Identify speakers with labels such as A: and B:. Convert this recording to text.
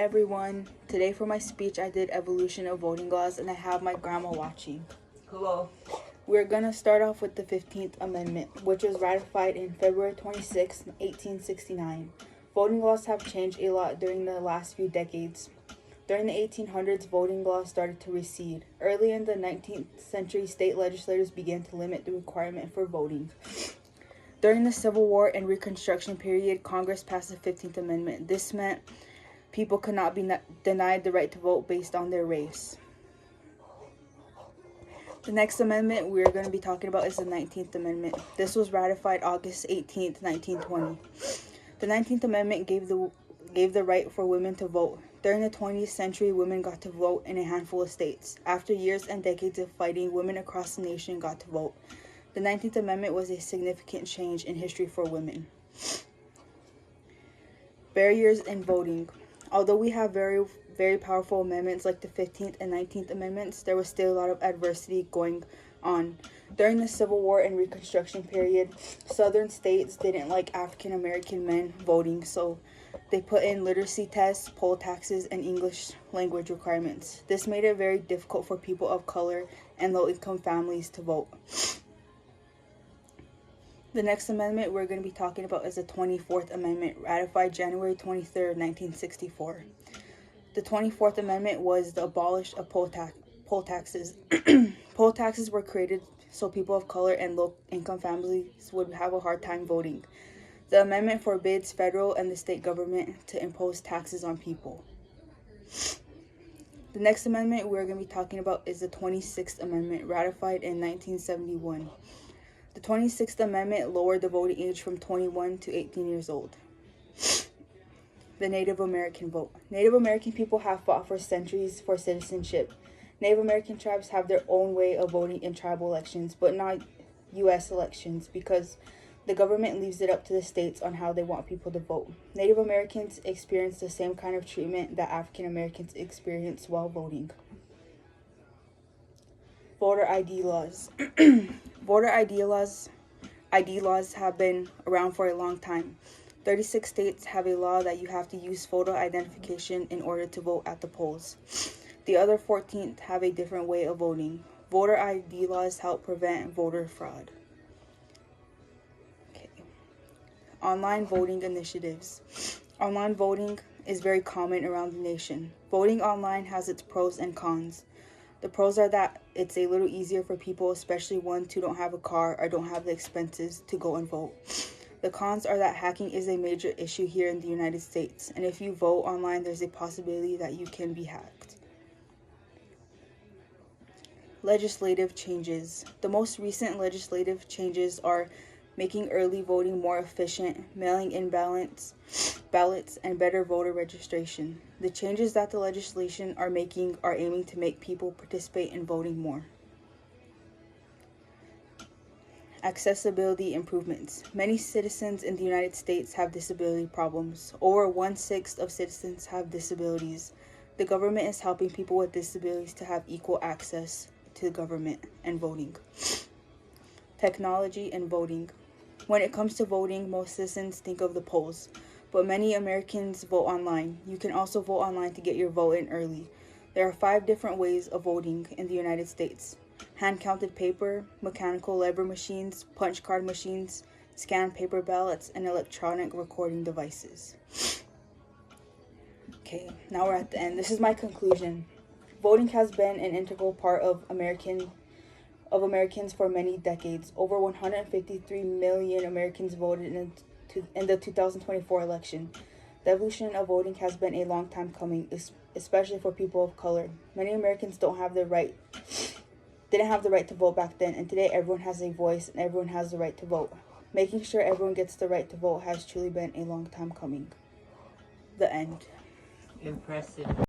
A: everyone. Today for my speech I did evolution of voting laws and I have my grandma watching.
B: Hello.
A: We're gonna start off with the 15th Amendment, which was ratified in February 26, 1869. Voting laws have changed a lot during the last few decades. During the 1800s, voting laws started to recede. Early in the 19th century, state legislators began to limit the requirement for voting. During the Civil War and Reconstruction period, Congress passed the 15th Amendment. This meant people could not be denied the right to vote based on their race. The next amendment we're going to be talking about is the 19th Amendment. This was ratified August 18th, 1920. The 19th Amendment gave the right for women to vote. During the 20th century, women got to vote in a handful of states. After years and decades of fighting, women across the nation got to vote. The 19th Amendment was a significant change in history for women. Barriers in voting. Although we have very powerful amendments like the 15th and 19th Amendments, there was still a lot of adversity going on. During the Civil War and Reconstruction period, southern states didn't like African American men voting, so they put in literacy tests, poll taxes, and English language requirements. This made it very difficult for people of color and low-income families to vote. The next amendment we're going to be talking about is the 24th Amendment, ratified January 23rd, 1964. The 24th Amendment was the abolish of poll taxes. Poll taxes were created so people of color and low-income families would have a hard time voting. The amendment forbids federal and the state government to impose taxes on people. The next amendment we're going to be talking about is the 26th Amendment, ratified in 1971. The 26th Amendment lowered the voting age from 21 to 18 years old. The Native American vote. Native American people have fought for centuries for citizenship. Native American tribes have their own way of voting in tribal elections, but not U.S. elections, because the government leaves it up to the states on how they want people to vote. Native Americans experience the same kind of treatment that African Americans experience while voting. Voter ID laws. Voter ID laws have been around for a long time. 36 states have a law that you have to use photo identification in order to vote at the polls. The other 14 have a different way of voting. Voter ID laws help prevent voter fraud. Okay. Online voting initiatives. Online voting is very common around the nation. Voting online has its pros and cons. The pros are that it's a little easier for people, especially ones who don't have a car or don't have the expenses to go and vote. The cons are that hacking is a major issue here in the United States, and if you vote online, there's a possibility that you can be hacked. Legislative changes. The most recent legislative changes are making early voting more efficient, mailing in ballots, and better voter registration. The changes that the legislation are making are aiming to make people participate in voting more. Accessibility improvements. Many citizens in the United States have disability problems. Over 1/6 of citizens have disabilities. The government is helping people with disabilities to have equal access to the government and voting. Technology and voting. When it comes to voting, most citizens think of the polls, but many Americans vote online. You can also vote online to get your vote in early. There are 5 different ways of voting in the United States: hand-counted paper, mechanical lever machines, punch card machines, scanned paper ballots, and electronic recording devices. Okay, now we're at the end. This is my conclusion. Voting has been an integral part of Americans for many decades. Over 153 million Americans voted in the 2024 election. The evolution of voting has been a long time coming, especially for people of color. Many Americans didn't have the right to vote back then, and today everyone has a voice and everyone has the right to vote. Making sure everyone gets the right to vote has truly been a long time coming. The end.
B: Impressive.